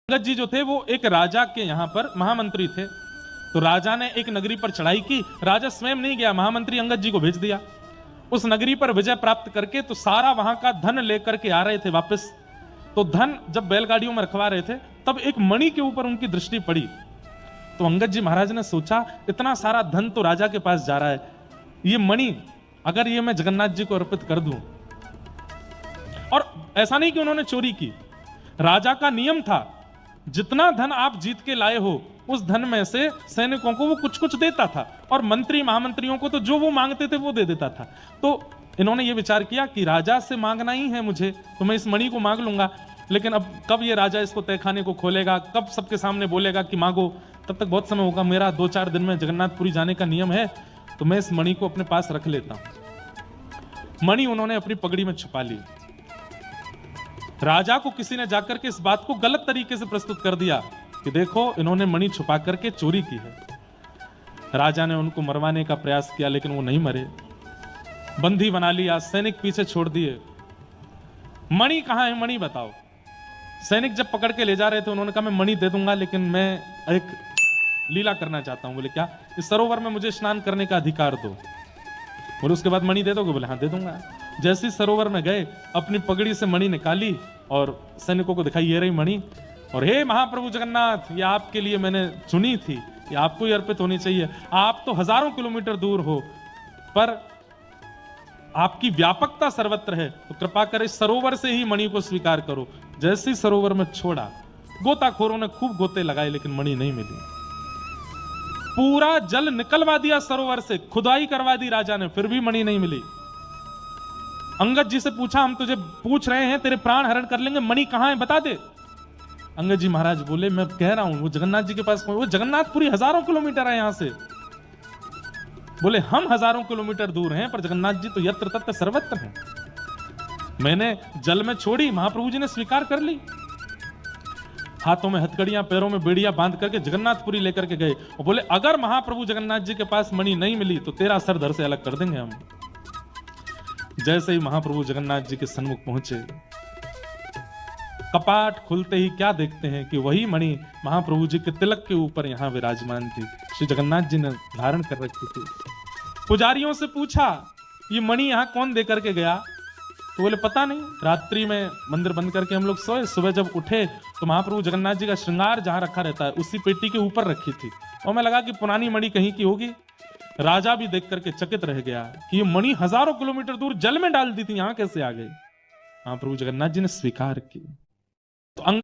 अंगद जी जो थे वो एक राजा के यहाँ पर महामंत्री थे। तो राजा ने एक नगरी पर चढ़ाई की। राजा स्वयं नहीं गया, महामंत्री अंगद जी को भेज दिया। उस नगरी पर विजय प्राप्त करके तो सारा वहां का धन लेकर के आ रहे थे वापस। तो धन जब बैलगाड़ियों में रखवा रहे थे तब एक मणि के ऊपर उनकी दृष्टि पड़ी। तो अंगद जी महाराज ने सोचा, इतना सारा धन तो राजा के पास जा रहा है, ये मणि अगर ये मैं जगन्नाथ जी को अर्पित कर दूं। और ऐसा नहीं कि उन्होंने चोरी की, राजा का नियम था जितना धन आप जीत के लाए हो उस धन में से सैनिकों को वो कुछ कुछ देता था, और मंत्री महामंत्रियों को तो जो वो मांगते थे वो दे देता था। तो इन्होंने ये विचार किया कि राजा से मांगना ही है मुझे, तो मैं इस मणि को मांग लूंगा। लेकिन अब कब ये राजा इसको तहखाने को खोलेगा, कब सबके सामने बोलेगा कि मांगो, तब तक बहुत समय होगा। मेरा 2-4 दिन में जगन्नाथपुरी जाने का नियम है, तो मैं इस मणि को अपने पास रख लेता हूं। मणि उन्होंने अपनी पगड़ी में छुपा ली। राजा को किसी ने जाकर के इस बात को गलत तरीके से प्रस्तुत कर दिया कि देखो इन्होंने मणि छुपा करके चोरी की है। राजा ने उनको मरवाने का प्रयास किया लेकिन वो नहीं मरे, बंदी बना लिया, सैनिक पीछे छोड़ दिए। मणि कहां है, मणि बताओ। सैनिक जब पकड़ के ले जा रहे थे उन्होंने कहा मैं मणि दे दूंगा लेकिन मैं एक लीला करना चाहता हूं। बोले क्या? इस सरोवर में मुझे स्नान करने का अधिकार दो। बोले उसके बाद मणि दे दोगे? बोले हाँ दे दूंगा। जैसे सरोवर में गए, अपनी पगड़ी से मणि निकाली और सैनिकों को दिखाई, ये रही मणि। और हे महाप्रभु जगन्नाथ, ये आपके लिए मैंने चुनी थी, ये आपको ही अर्पित होनी चाहिए। आप तो हजारों किलोमीटर दूर हो पर आपकी व्यापकता सर्वत्र है, तो कृपा कर इस सरोवर से ही मणि को स्वीकार करो। जैसे ही सरोवर में छोड़ा, गोताखोरों ने खूब गोते लगाए लेकिन मणि नहीं मिली। पूरा जल निकलवा दिया सरोवर से, खुदाई करवा दी राजा ने, फिर भी मणि नहीं मिली। अंगद जी से पूछा, हम तुझे पूछ रहे हैं, तेरे प्राण हरण कर लेंगे, मणि कहां है बता दे। अंगद जी महाराज बोले मैं कह रहा हूं वो जगन्नाथ जी के पास, वो जगन्नाथपुरी हजारों किलोमीटर है यहां से। बोले हम हजारों किलोमीटर दूर हैं पर जगन्नाथ जी तो यत्र तत्र सर्वत्र हैं। मैंने जल में छोड़ी, महाप्रभु जी ने स्वीकार कर ली। हाथों में हथकड़ियां, पैरों में बेड़ियां बांध करके जगन्नाथपुरी लेकर के गए और बोले अगर महाप्रभु जगन्नाथ जी के पास मणि नहीं मिली तो तेरा सर धड़ से अलग कर देंगे हम। जैसे ही महाप्रभु जगन्नाथ जी के सन्मुख पहुंचे, कपाट खुलते ही क्या देखते हैं कि वही मणि महाप्रभु जी के तिलक के ऊपर यहां विराजमान थी, श्री जगन्नाथ जी ने धारण कर रखी थी। पुजारियों से पूछा ये मणि यहां कौन दे करके गया? तो बोले पता नहीं, रात्रि में मंदिर बंद करके हम लोग सोए, सुबह जब उठे तो महाप्रभु जगन्नाथ जी का श्रृंगार जहां रखा रहता है उसी पेटी के ऊपर रखी थी, और मैं लगा कि पुरानी मणि कहीं की होगी। राजा भी देख करके चकित रह गया कि ये मणि हजारों किलोमीटर दूर जल में डाल दी थी, यहां कैसे आ गई? महाप्रभु जगन्नाथ जी ने स्वीकार की। तो